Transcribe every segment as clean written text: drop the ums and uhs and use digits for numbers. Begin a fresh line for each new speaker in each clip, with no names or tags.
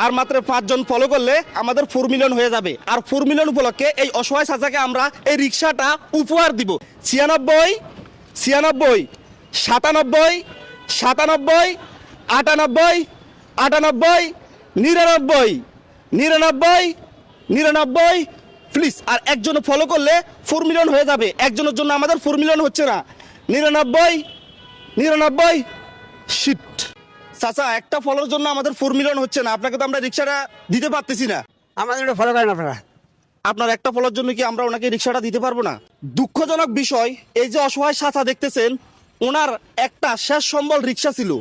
আর মাত্র 5 জন ফলো করলে আমাদের 4 মিলিয়ন হয়ে যাবে। আর 4 মিলিয়ন উপলক্ষে এই অসহায় চাচাকে আমরা এই রিক্সাটা উপহার দিব। 96 96 97 97 98 98 99 99 99 প্লিজ। আর একজন ফলো করলে 4 মিলিয়ন হয়ে যাবে। একজনের জন্য আমাদের 4 মিলিয়ন হচ্ছে না। 99 99 শিট। চাচা একটা ফলোর জন্য আমাদের 4 মিলিয়ন হচ্ছে না। আপনাকে তো আমরা রিক্সাটা দিতে পারতেছি না।
আমাদের ফলো করেন আপনারা।
আপনার একটা ফলোর জন্য কি আমরা ওনাকে রিক্সাটা দিতে পারবো না? দুঃখজনক বিষয়, এই যে অসহায় চাচা দেখতেছেন, ওনার একটা শেষ সম্বল রিক্সা ছিল।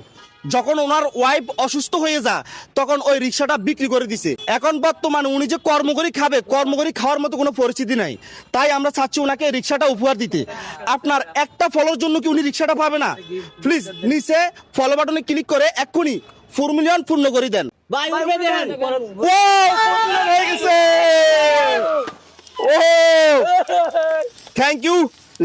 যখন ওনার ওয়াইফ অসুস্থ হয়ে যায় তখন ওই রিক্সাটা বিক্রি করে দিছে। এখন বর্তমানে উনি যে কর্মকরি খাবে, কর্মকরি খাওয়ার মতো কোনো পরিস্থিতি নাই। তাই আমরা চাচ্ছি ওনাকে রিক্সাটা উপহার দিতে। আপনার একটা ফলোর জন্য কি উনি রিক্সাটা পাবে না? প্লিজ নিচে ফলো বাটনে ক্লিক করে এক্ষুনি 4 মিলিয়ন পূর্ণ করে দেন। Thank you.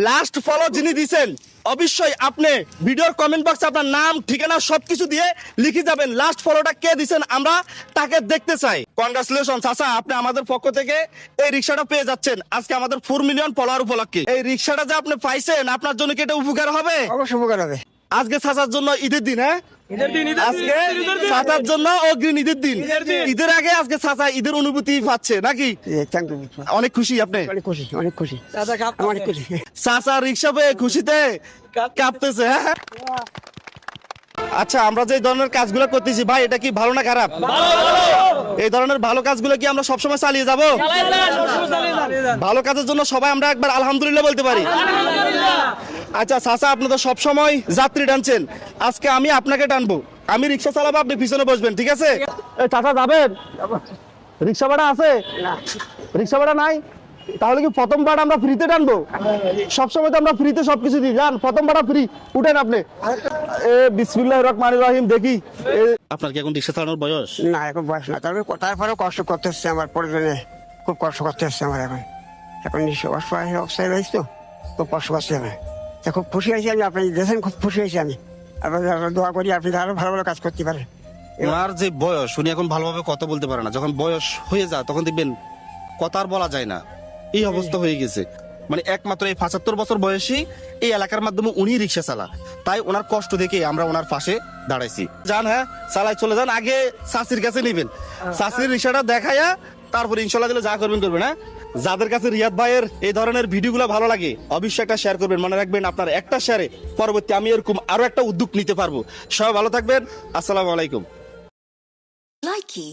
লাস্ট ফলো যিনি দিছেন, অবশ্যই আপনি ভিডিওর কমেন্ট বক্সে আপনার নাম ঠিকানা সবকিছু দিয়ে লিখে যাবেন। লাস্ট ফলোটা কে দিছেন আমরা তাকে দেখতে চাই। কনগ্রাচুলেশন চাচা, আপনি আমাদের পক্ষ থেকে এই রিক্সাটা পেয়ে যাচ্ছেন আজকে আমাদের 4 মিলিয়ন ফলোয়ার উপলক্ষে। এই রিক্সাটা যে আপনি পাইছেন, আপনার জন্য কি এটা উপকার হবে?
অবশ্যই উপকার হবে।
আজকে চাচার জন্য ঈদের দিন, হ্যাঁ আজকে চাচার জন্য অগ্রিম ঈদের দিন। ঈদের আগে আজকে চাচা ঈদের অনুভূতি পাচ্ছে নাকি?
Thank you.
অনেক খুশি আপনি?
অনেক খুশি, অনেক খুশি, অনেক খুশি।
চাচা রিক্সা পেয়ে খুশিতে কাঁপতেছে। হ্যাঁ আচ্ছা, আমরা যে ধরনের কাজগুলো করতেছি ভাই, এটা কি ভালো না খারাপ? এই ধরনের ভালো কাজগুলো কি আমরা সবসময় চালিয়ে যাব? ভালো কাজের জন্য সবাই আমরা একবার আলহামদুলিল্লাহ বলতে পারি। আচ্ছা চাচা, আপনি তো সবসময় যাত্রী টানছেন, আজকে আমি আপনাকে টানবো। আমি রিক্সা চালাবো, আপনি পিছনে বসবেন, ঠিক আছে? চাচা যাবেন? রিক্সা ভাড়া আছে? রিক্সা ভাড়া নাই? তাহলে কি প্রথম ভাড়া আমরা ফ্রিতে টানবো? সবসময় তো আমরা ফ্রিতে সবকিছু দিই, জান। প্রথম ভাড়া ফ্রি, উঠেন আপনি। বিসমিল্লাহির রহমানির রহিম। দেখি আপনার কি এখন রিক্সা চালানোর বয়স?
না, এখন বয়স না। তারপরেও কষ্ট করতে হচ্ছে আমার, প্রয়োজনে খুব কষ্ট করতে হচ্ছে আমার। এখন অসহায় অবস্থায় রয়েছি তো, খুব কষ্ট করছে আমার। খুব খুশি হয়েছি আমি, আপনি দেখেন খুব খুশি হয়েছি আমি। আপনার দোয়া করি আপনি আরো ভালো ভালো কাজ করতে পারেন।
ওনার যে বয়স, উনি এখন ভালোভাবে কথা বলতে পারে না। যখন বয়স হয়ে যায় তখন দেখবেন কথা আর বলা যায় না, এই অবস্থা হয়ে গেছে। মানে একমাত্র এই 75 বছর বয়সী এই এলাকার মাধ্যমে উনি রিক্সা চালা। তাই ওনার কষ্ট দেখে আমরা ওনার পাশে দাঁড়াইছি। যান, হ্যাঁ চালাই চলে যান। আগে চাষির কাছে নিবেন, চাষির রিক্সাটা দেখাইয়া তারপর ইনশাল্লাহ দিলে যা করবেন করবেন। হ্যাঁ, যাদের কাছে রিয়াদ ভাইয়ের এই ধরনের ভিডিওগুলো ভালো লাগে অবশ্যই একটা শেয়ার করবেন। মনে রাখবেন আপনার একটা শেয়ারে পরবর্তী আমি এরকম আরো একটা উদ্যোগ নিতে পারবো। সবাই ভালো থাকবেন। আসসালামু আলাইকুম।
Likey